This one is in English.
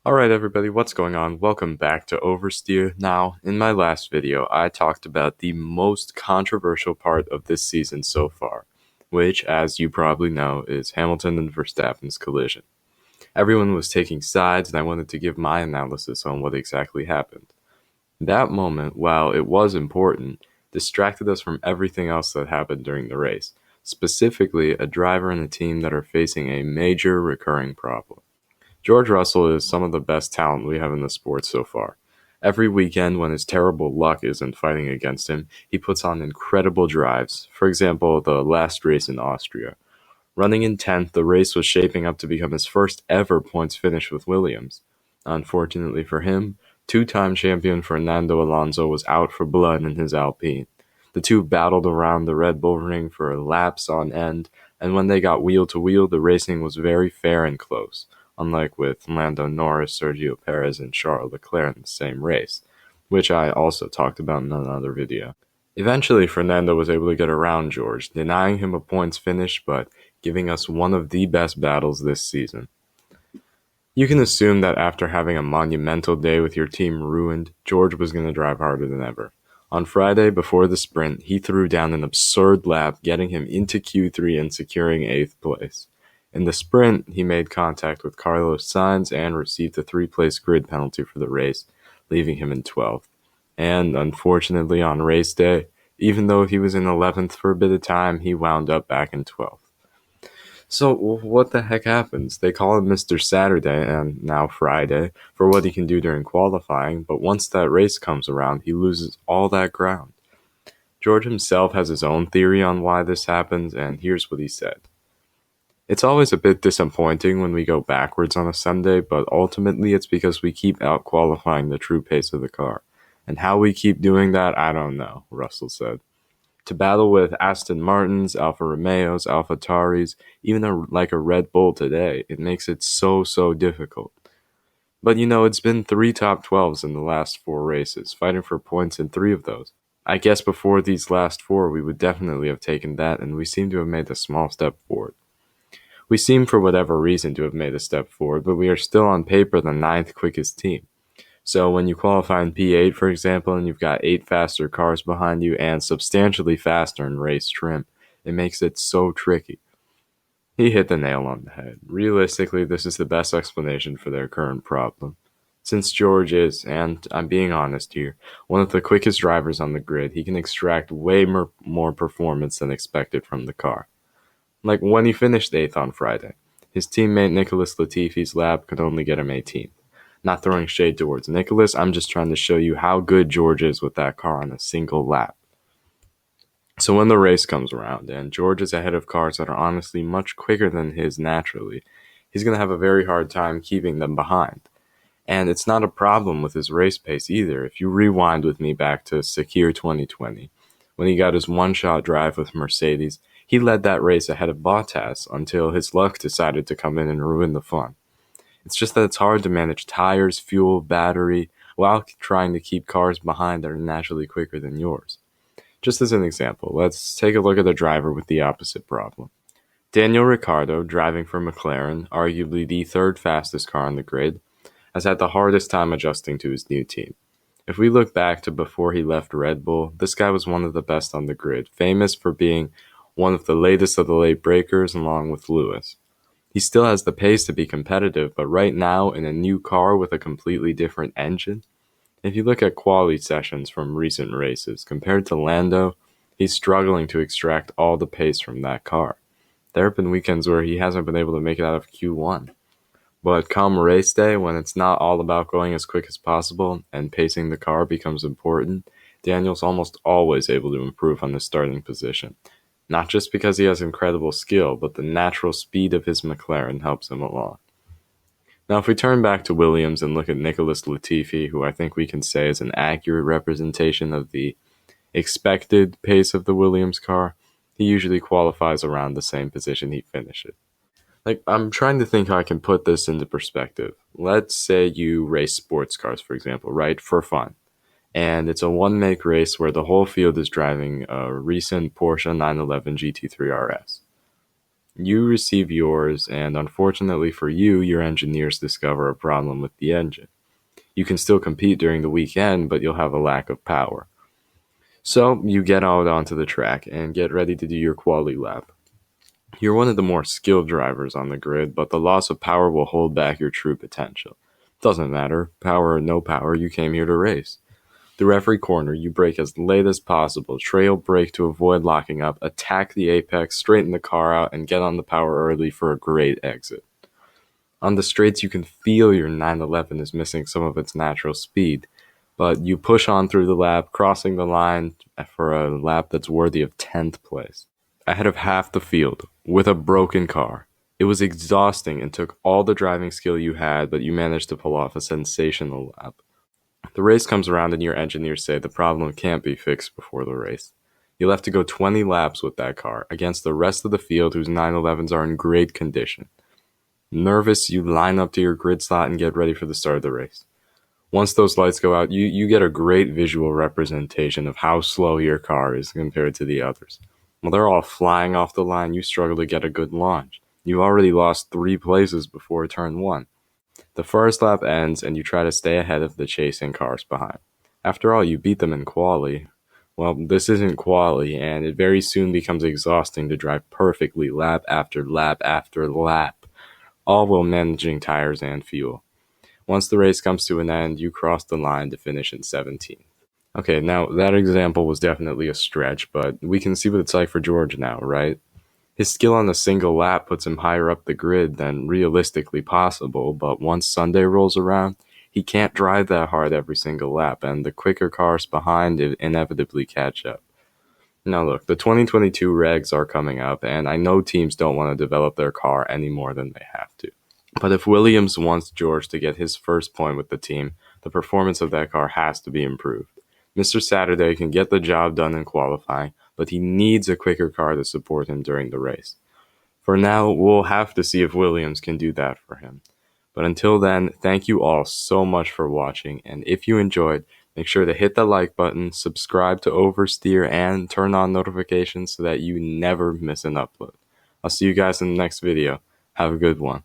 Alright everybody, what's going on? Welcome back to Oversteer. Now, in my last video, I talked about the most controversial part of this season so far, which, as you probably know, is Hamilton and Verstappen's collision. Everyone was taking sides, and I wanted to give my analysis on what exactly happened. That moment, while it was important, distracted us from everything else that happened during the race, specifically a driver and a team that are facing a major recurring problem. George Russell is some of the best talent we have in the sport so far. Every weekend, when his terrible luck isn't fighting against him, he puts on incredible drives. For example, the last race in Austria. Running in 10th, the race was shaping up to become his first ever points finish with Williams. Unfortunately for him, two-time champion Fernando Alonso was out for blood in his Alpine. The two battled around the Red Bull ring for laps on end, and when they got wheel to wheel, the racing was very fair and close, unlike with Lando Norris, Sergio Perez, and Charles Leclerc in the same race, which I also talked about in another video. Eventually, Fernando was able to get around George, denying him a points finish, but giving us one of the best battles this season. You can assume that after having a monumental day with your team ruined, George was going to drive harder than ever. On Friday, before the sprint, he threw down an absurd lap, getting him into Q3 and securing 8th place. In the sprint, he made contact with Carlos Sainz and received a 3-place grid penalty for the race, leaving him in 12th. And unfortunately, on race day, even though he was in 11th for a bit of time, he wound up back in 12th. So what the heck happens? They call him Mr. Saturday, and now Friday, for what he can do during qualifying, but once that race comes around, he loses all that ground. George himself has his own theory on why this happens, and here's what he said. It's always a bit disappointing when we go backwards on a Sunday, but ultimately it's because we keep out-qualifying the true pace of the car. And how we keep doing that, I don't know, Russell said. To battle with Aston Martins, Alfa Romeos, Alfa Tauris, even like a Red Bull today, it makes it so difficult. But it's been 3 top 12s in the last 4 races, fighting for points in 3 of those. I guess before these last 4 we would definitely have taken that, and we seem to have made a small step forward. We seem for whatever reason to have made a step forward, but we are still on paper the 9th quickest team. So when you qualify in P8, for example, and you've got 8 faster cars behind you and substantially faster in race trim, it makes it so tricky. He hit the nail on the head. Realistically, this is the best explanation for their current problem. Since George is, and I'm being honest here, one of the quickest drivers on the grid, he can extract way more performance than expected from the car. Like when he finished 8th on Friday, his teammate Nicholas Latifi's lap could only get him 18th. Not throwing shade towards Nicholas, I'm just trying to show you how good George is with that car on a single lap. So when the race comes around and George is ahead of cars that are honestly much quicker than his naturally, he's going to have a very hard time keeping them behind. And it's not a problem with his race pace either. If you rewind with me back to Sakir 2020, when he got his one-shot drive with Mercedes, he led that race ahead of Bottas until his luck decided to come in and ruin the fun. It's just that it's hard to manage tires, fuel, battery, while trying to keep cars behind that are naturally quicker than yours. Just as an example, let's take a look at a driver with the opposite problem. Daniel Ricciardo, driving for McLaren, arguably the 3rd fastest car on the grid, has had the hardest time adjusting to his new team. If we look back to before he left Red Bull, this guy was one of the best on the grid, famous for being one of the latest of the late breakers along with Lewis. He still has the pace to be competitive, but right now, in a new car with a completely different engine, if you look at quality sessions from recent races, compared to Lando, he's struggling to extract all the pace from that car. There have been weekends where he hasn't been able to make it out of Q1. But come race day, when it's not all about going as quick as possible and pacing the car becomes important, Daniel's almost always able to improve on his starting position. Not just because he has incredible skill, but the natural speed of his McLaren helps him along. Now, if we turn back to Williams and look at Nicholas Latifi, who I think we can say is an accurate representation of the expected pace of the Williams car, he usually qualifies around the same position he finishes. I'm trying to think how I can put this into perspective. Let's say you race sports cars, for example, right, for fun. And it's a one-make race where the whole field is driving a recent Porsche 911 GT3 RS. You receive yours, and unfortunately for you, your engineers discover a problem with the engine. You can still compete during the weekend, but you'll have a lack of power. So you get out onto the track and get ready to do your quali lap. You're one of the more skilled drivers on the grid, but the loss of power will hold back your true potential. Doesn't matter, power or no power, you came here to race. Through every corner, you brake as late as possible, trail brake to avoid locking up, attack the apex, straighten the car out, and get on the power early for a great exit. On the straights, you can feel your 911 is missing some of its natural speed, but you push on through the lap, crossing the line for a lap that's worthy of 10th place. Ahead of half the field, with a broken car. It was exhausting and took all the driving skill you had, but you managed to pull off a sensational lap. The race comes around and your engineers say the problem can't be fixed before the race. You'll have to go 20 laps with that car against the rest of the field whose 911s are in great condition. Nervous, you line up to your grid slot and get ready for the start of the race. Once those lights go out, you get a great visual representation of how slow your car is compared to the others. While they're all flying off the line, you struggle to get a good launch. You've already lost 3 places before turn 1. The first lap ends and you try to stay ahead of the chasing cars behind. After all, you beat them in quali. Well, this isn't quali, and it very soon becomes exhausting to drive perfectly lap after lap after lap, all while managing tires and fuel. Once the race comes to an end, you cross the line to finish in 17th. Okay, now that example was definitely a stretch, but we can see what it's like for George now, right? His skill on a single lap puts him higher up the grid than realistically possible, but once Sunday rolls around, he can't drive that hard every single lap, and the quicker cars behind inevitably catch up. Now look, the 2022 regs are coming up, and I know teams don't want to develop their car any more than they have to. But if Williams wants George to get his first point with the team, the performance of that car has to be improved. Mr. Saturday can get the job done in qualifying, but he needs a quicker car to support him during the race. For now, we'll have to see if Williams can do that for him. But until then, thank you all so much for watching, and if you enjoyed, make sure to hit the like button, subscribe to Oversteer, and turn on notifications so that you never miss an upload. I'll see you guys in the next video. Have a good one.